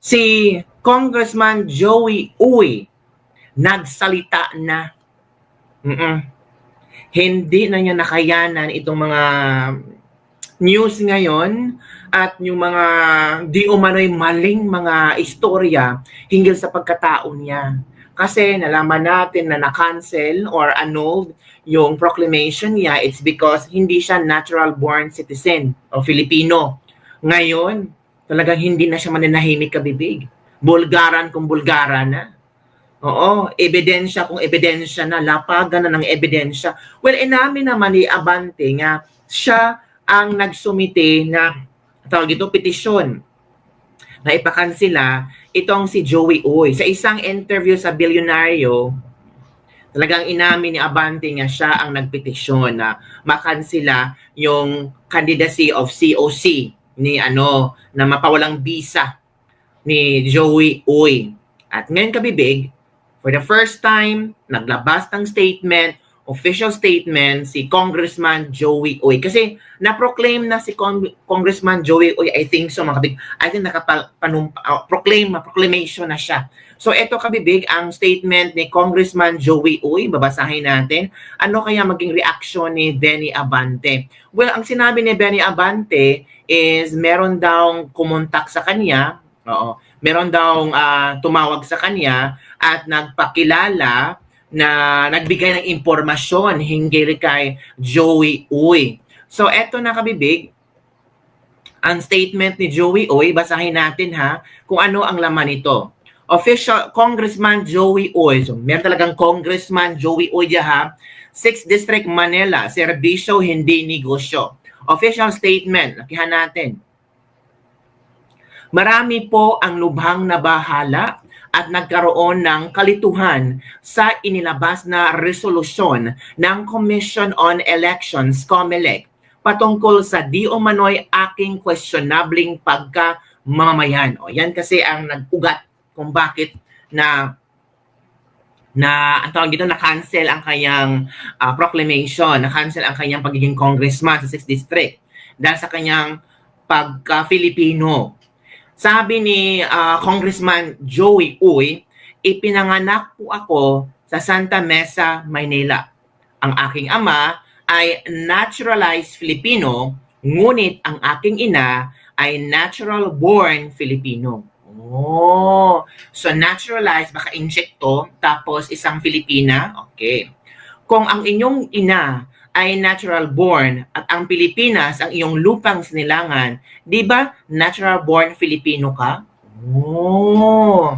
Si Congressman Joey Uy nagsalita na. Hindi na niya nakayanan itong mga news ngayon at yung mga di umano'y maling mga istorya hinggil sa pagkatao niya. Kasi nalaman natin na na-cancel or annulled yung proclamation niya, it's because hindi siya natural born citizen o Filipino. Ngayon, talagang hindi na siya mananahimik kabibig. Bulgaran kung Bulgaran na. Oo, ebidensya kung ebidensya na, lapagan na ng ebidensya. Well, inamin naman ni Abante nga siya ang nagsumite na tawag ito, petisyon na ipakansila itong si Joey Uy. Sa isang interview sa Bilyonaryo, talagang inamin ni Abante nga siya ang nagpetisyon na makansila yung candidacy of COC ni na mapawalang visa ni Joey Uy. At ngayon kabibig, for the first time, naglabas ng statement, official statement, si Congressman Joey Uy. Kasi na-proclaim na si Congressman Joey Uy, I think so, mga kabig. I think proclamation na siya. So ito kabibig, ang statement ni Congressman Joey Uy, babasahin natin. Ano kaya maging reaction ni Benny Abante? Well, ang sinabi ni Benny Abante is meron daw kumontak sa kanya, meron daw tumawag sa kanya at nagpakilala na nagbigay ng impormasyon hinggil kay Joey Uy. So eto na kabibig, ang statement ni Joey Uy, basahin natin ha, kung ano ang laman nito. Official Congressman Joey Uy, so meron talagang Congressman Joey Uy ha, 6th District Manila, serbisyo hindi negosyo. Official statement, nakihan natin. Marami po ang lubhang nabahala at nagkaroon ng kalituhan sa inilabas na resolusyon ng Commission on Elections, COMELEC, patungkol sa di umano'y aking questionabling pagkamamayan. O, yan kasi ang nag-ugat kung bakit na ang tawag dito, na-cancel ang kanyang proclamation, na-cancel ang kanyang pagiging congressman sa 6th District dahil sa kanyang pagka-Filipino. Sabi ni Congressman Joey Uy, ipinanganak po ako sa Santa Mesa, Maynila. Ang aking ama ay naturalized Filipino, ngunit ang aking ina ay natural-born Filipino. Oh, so naturalized, baka injecto, tapos isang Filipina. Okay. Kung ang inyong ina ay natural-born at ang Pilipinas ang iyong lupang sinilangan, di ba natural-born Filipino ka? Oh.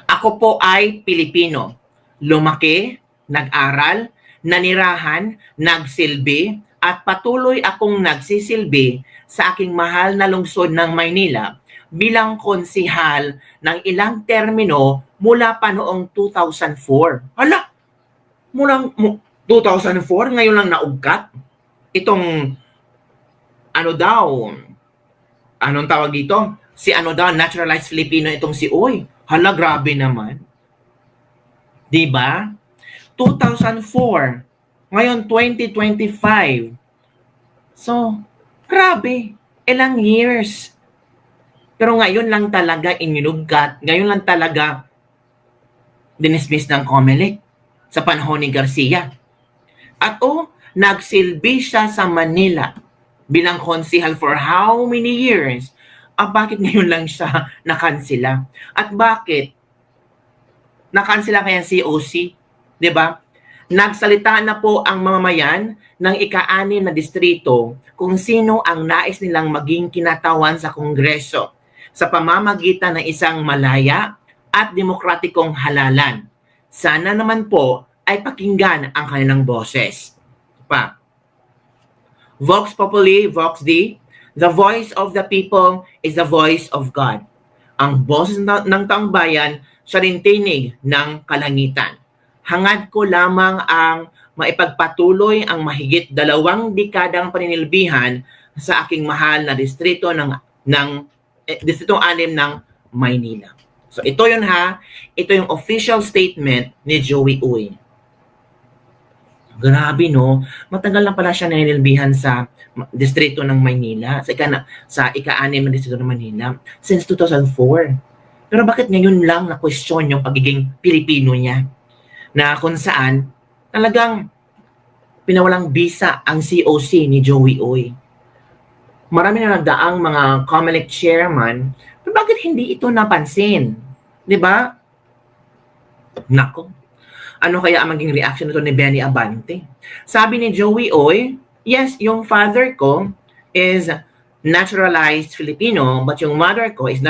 Ako po ay Pilipino. Lumaki, nag-aral, nanirahan, nagsilbi, at patuloy akong nagsisilbi sa aking mahal na lungsod ng Maynila bilang konsihal ng ilang termino mula pa noong 2004. Hala! Mula 2004, ngayon lang naugkat. Itong, anong tawag dito? Si naturalized Filipino itong si Uy. Hala, grabe naman. Diba? 2004. Ngayon, 2025. So, grabe. Ilang years. Pero ngayon lang talaga inilugkat. Ngayon lang talaga dinismiss ng COMELEC sa panahon ni Garcia. At nagsilbi siya sa Manila bilang konsihal for how many years? Bakit ngayon lang siya nakansila? At bakit nakansila kaya COC? Diba? Nagsalita na po ang mamamayan ng ika-6 na distrito kung sino ang nais nilang maging kinatawan sa Kongreso sa pamamagitan ng isang malaya at demokratikong halalan. Sana naman po ay pakinggan ang kanilang boses. Pa. Vox Populi, Vox Dei, the voice of the people is the voice of God. Ang boses ng taong bayan, siya rin tinig ng kalangitan. Hangad ko lamang ang maipagpatuloy ang mahigit 2 dekadang paninilbihan sa aking mahal na distrito Distrito 6 ng Maynila. So ito yun ha, ito yung official statement ni Joey Uy. Grabe, no? Matagal na pala siya nanilbihan sa distrito ng Maynila, sa ika-6 na distrito ng Manila, since 2004. Pero bakit ngayon lang na-question yung pagiging Pilipino niya? Na kung saan talagang pinawalang bisa ang COC ni Joey Oy. Marami na nagdaang mga COMELEC chairman, pero bakit hindi ito napansin? Di ba? Nako. Ano kaya ang maging reaction nito ni Benny Abante? Sabi ni Joey Oy, yes, yung father ko is naturalized Filipino, but yung mother ko is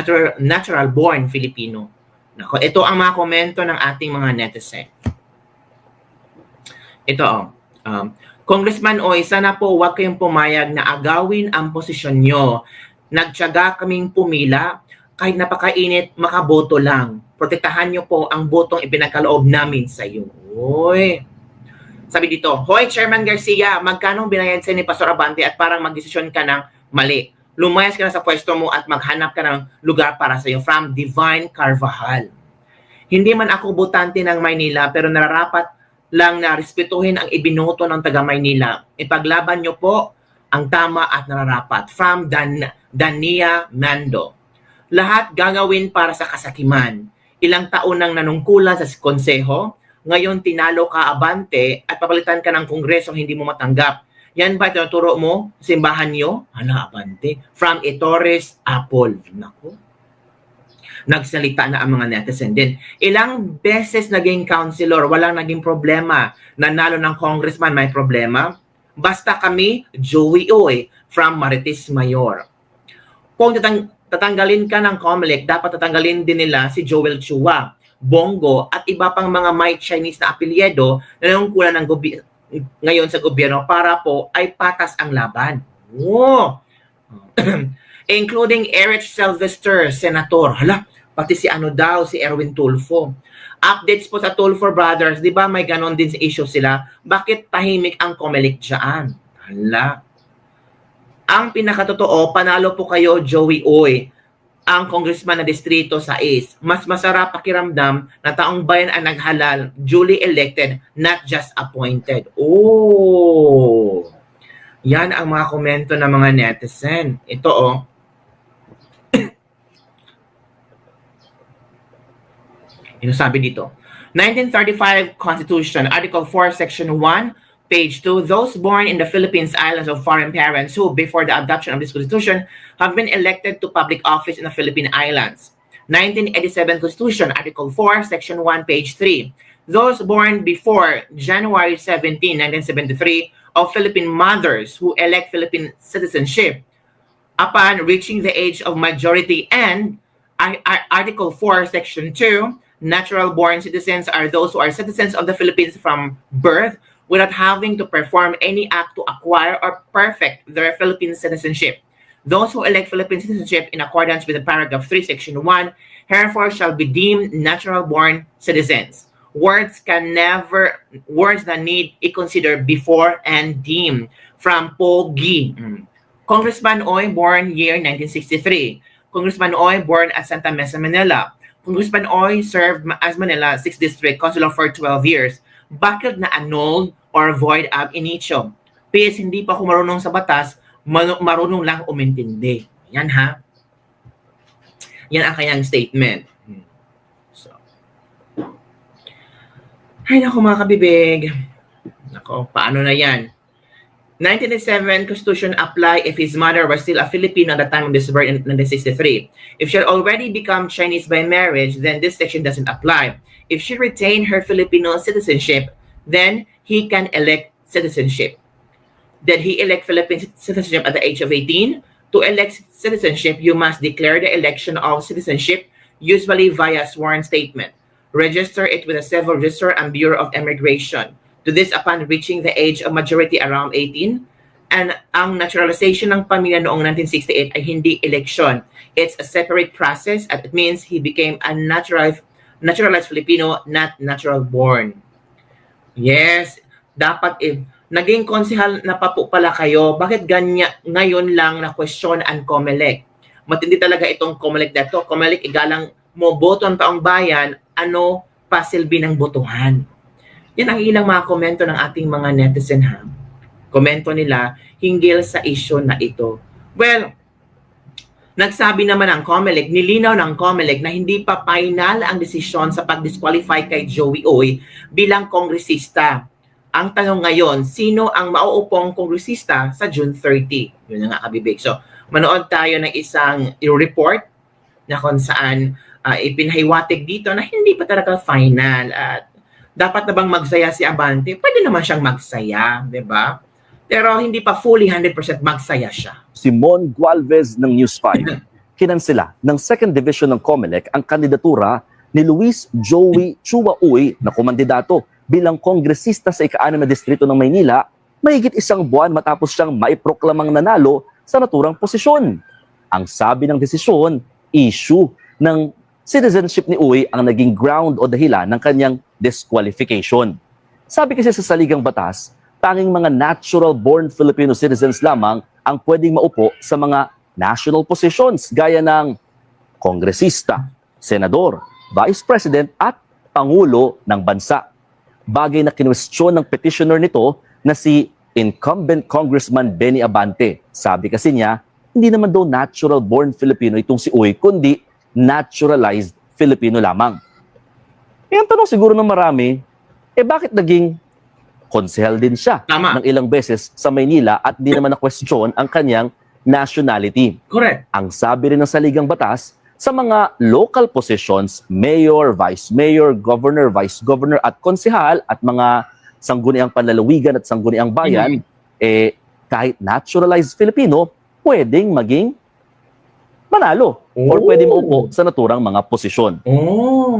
natural-born Filipino. Nako, ito ang mga komento ng ating mga netizen. Ito, Congressman Oy, sana po huwag kayong pumayag na agawin ang posisyon nyo. Nagtiyaga kaming pumila, kahit napakainit, makaboto lang. Protektahan nyo po ang botong ipinagkaloob namin sa iyo. Oy. Sabi dito, Hoy, Chairman Garcia, magkano binayad sa ni Pastor Abante at parang magdesisyon ka ng mali. Lumayas ka na sa pwesto mo at maghanap ka ng lugar para sa iyo. From Divine Carvajal. Hindi man ako botante ng Maynila pero nararapat lang na respetuhin ang ibinoto ng taga Maynila. Ipaglaban nyo po ang tama at nararapat. From Dania Mando. Lahat gagawin para sa kasakiman. Ilang taon nang nanungkulan sa konseho, ngayon tinalo ka Abante at papalitan ka ng kongreso hindi mo matanggap. Yan ba tinuturo mo? Simbahan nyo? Hala Abante. From Torres Apple. Naku. Nagsalita na ang mga netizen din. Ilang beses naging councilor, walang naging problema. Nanalo ng congressman, may problema. Basta kami, Joey Oy, from Marites Mayor. Kung tatanggalin ka ng COMELEC, dapat tatanggalin din nila si Joel Chua, Bongo, at iba pang mga may Chinese na apelyido na nanungkulan ng ngayon sa gobyerno para po ay patas ang laban. Oh. Including Erich Sylvester, Senator. Hala, pati si si Erwin Tulfo. Updates po sa Tulfo Brothers, di ba may ganon din sa issue sila? Bakit tahimik ang COMELEC dyan? Hala. Ang pinakatotoo, panalo po kayo, Joey Oy, ang congressman na distrito sa East. Mas masarap pakiramdam na taong bayan ang naghalal, duly elected, not just appointed. Oh! Yan ang mga komento ng mga netizen. Ito, Ito sabi dito. 1935 Constitution, Article 4, Section 1, Page 2, those born in the Philippines Islands of foreign parents who, before the adoption of this Constitution, have been elected to public office in the Philippine Islands. 1987 Constitution, Article 4, Section 1, Page 3, those born before January 17, 1973, of Philippine mothers who elect Philippine citizenship upon reaching the age of majority, and Article 4, Section 2, natural-born citizens are those who are citizens of the Philippines from birth without having to perform any act to acquire or perfect their Philippine citizenship. Those who elect Philippine citizenship in accordance with the paragraph 3, section 1, herefore shall be deemed natural-born citizens. Words that need to consider before and deem. From Pogi. Congressman Oy, born year 1963. Congressman Oy, born at Santa Mesa, Manila. Congressman Oy served as Manila 6th District Councilor for 12 years. Bakit na annulled or void ab initio? PS, hindi pa ako marunong sa batas, marunong lang umintindi. Yan ha. Yan ang kanyang statement. So. Ay naku mga kabibig. Nako, paano na yan? 1987 Constitution apply if his mother was still a Filipino at the time of his birth in 1963. If she had already become Chinese by marriage, then this section doesn't apply. If she retained her Filipino citizenship, then he can elect citizenship. Did he elect Philippine citizenship at the age of 18? To elect citizenship, you must declare the election of citizenship, usually via sworn statement. Register it with the Civil Register and Bureau of Immigration. To this upon reaching the age of majority around 18. And ang naturalization ng pamilya noong 1968 ay hindi election. It's a separate process and it means he became a naturalized Filipino, not natural born. Yes, dapat naging konsehal na pa po pala kayo. Bakit ngayon lang na question ang COMELEC? Matindi talaga itong COMELEC na ito. COMELEC, igalang mo boto ang taong bayan, ano pa silbi ng botohan? Yan ang ilang mga komento ng ating mga netizen ha. Komento nila hinggil sa issue na ito. Well, nagsabi naman ang COMELEC, nilinaw ng COMELEC na hindi pa final ang desisyon sa pag-disqualify kay Joey Uy bilang kongresista. Ang tanong ngayon, sino ang mauupong kongresista sa June 30? Yun na nga kabibig. So, manood tayo ng isang report na kung saan ipinahaywatig dito na hindi pa talaga final. At dapat na bang magsaya si Abante? Pwede naman siyang magsaya, di ba? Pero hindi pa fully 100% magsaya siya. Simon Gualvez ng News 5. Kinansela ng 2nd Division ng COMELEC ang kandidatura ni Luis Joey Chua Uy na kumandidato bilang kongresista sa ika-6 na distrito ng Maynila mahigit isang buwan matapos siyang maiproklamang nanalo sa naturang posisyon. Ang sabi ng desisyon, issue ng citizenship ni Uy ang naging ground o dahilan ng kanyang disqualification. Sabi kasi sa saligang batas, tanging mga natural-born Filipino citizens lamang ang pwedeng maupo sa mga national positions gaya ng kongresista, senador, vice president at pangulo ng bansa. Bagay na kinwestiyon ng petitioner nito na si incumbent Congressman Benny Abante. Sabi kasi niya, hindi naman daw natural-born Filipino itong si Uy, kundi naturalized Filipino lamang. Ang tanong siguro ng marami, bakit naging konsehal din siya ng ilang beses sa Maynila at di naman na-question ang kanyang nationality? Correct. Ang sabi rin ng saligang batas, sa mga local positions, mayor, vice mayor, governor, vice governor at konsehal at mga sangguniang panlalawigan at sangguniang bayan, kahit naturalized Filipino, pwedeng maging manalo or pwede maupo sa naturang mga posisyon.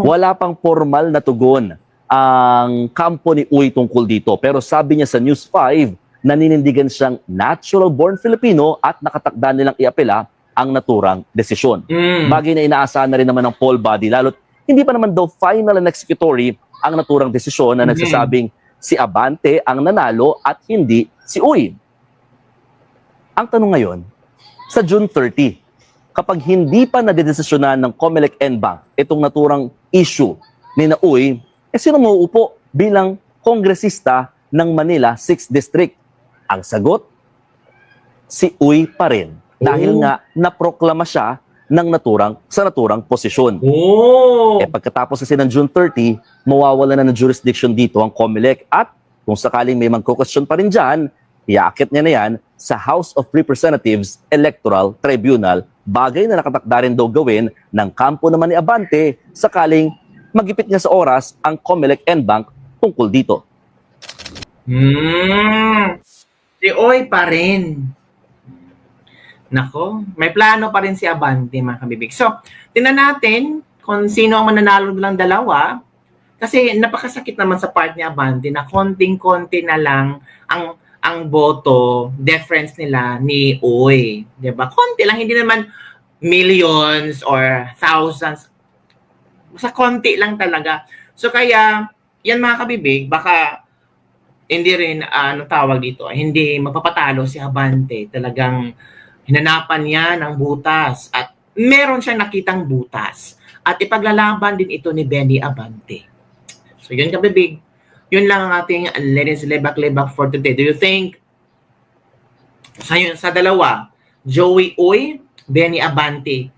Wala pang formal na tugon ang kampo ni Uy tungkol dito. Pero sabi niya sa News 5, naninindigan siyang natural-born Filipino at nakatakda nilang iapela ang naturang desisyon. Bagay na inaasahan na rin naman ng poll body, lalo't hindi pa naman daw final and executory ang naturang desisyon na nagsasabing si Abante ang nanalo at hindi si Uy. Ang tanong ngayon, sa June 30, kapag hindi pa nadedesisyonan ng COMELEC NBank itong naturang issue ni na Uy, sino mauupo bilang kongresista ng Manila 6th District? Ang sagot, si Uy pa rin. Dahil nga naproklama siya sa naturang posisyon. Pagkatapos kasi ng June 30, mawawala na ng jurisdiction dito ang COMELEC at kung sakaling may magko-question pa rin dyan, iaakit niya na yan sa House of Representatives Electoral Tribunal, bagay na nakatakda rin daw gawin ng kampo naman ni Abante sakaling magipit niya sa oras ang COMELEC NBank tungkol dito. Si Uy pa rin. Nako, may plano pa rin si Abante, mga kabibig. So, tingnan natin kung sino ang mananalo ng dalawa. Kasi napakasakit naman sa part ni Abante na konting-konti na lang ang boto difference nila ni Uy. Diba? Konti lang, hindi naman millions or thousands. Sa konti lang talaga. So kaya, yan mga kabibig, baka hindi rin, tawag dito, hindi mapapatalo si Abante. Talagang hinanapan niya ng butas at meron siyang nakitang butas. At ipaglalaban din ito ni Benny Abante. So yun kabibig, yun lang ang ating ladies lebak-lebak for today. Do you think sa dalawa, Joey Uy, Benny Abante,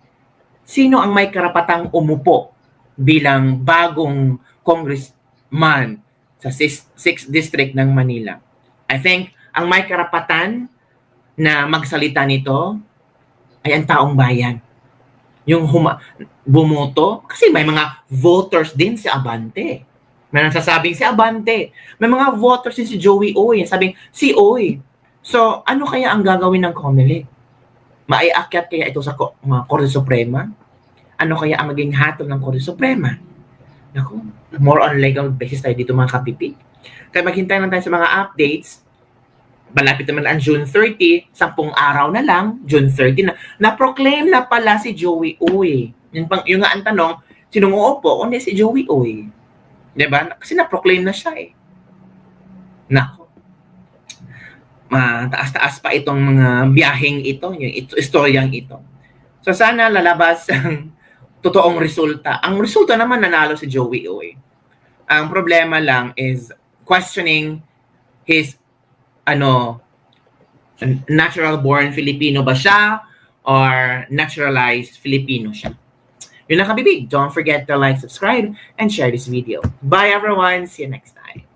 sino ang may karapatang umupo bilang bagong congressman sa 6th District ng Manila? I think ang may karapatan na magsalita nito ay ang taong bayan. Yung bumoto, kasi may mga voters din si Abante. May nagsasabing si Abante. May mga voters din si Joey Uy. Sabing, si Uy. So, ano kaya ang gagawin ng COMELEC? Maiakyat kaya ito sa Korte Suprema? Ano kaya ang maging hatol ng Korte Suprema? Naku, more on legal basis tayo dito mga kapipi. Kaya maghintay lang tayo sa mga updates. Malapit naman ang June 30, 10 araw na lang, June 30 na, na-proclaim na pala si Joey Uy. Yung nga ang tanong, sinong uupo? Kundi si Joey Uy. Diba? Kasi na-proclaim na siya eh. Nako. Mataas-taas pa itong mga biyaheng ito, yung istoryang ito. So sana lalabas ang totoong resulta. Ang resulta naman nanalo si Joey Uy. Ang problema lang is questioning his natural born Filipino ba siya or naturalized Filipino siya. Yun lang kabibig. Don't forget to like, subscribe, and share this video. Bye everyone. See you next time.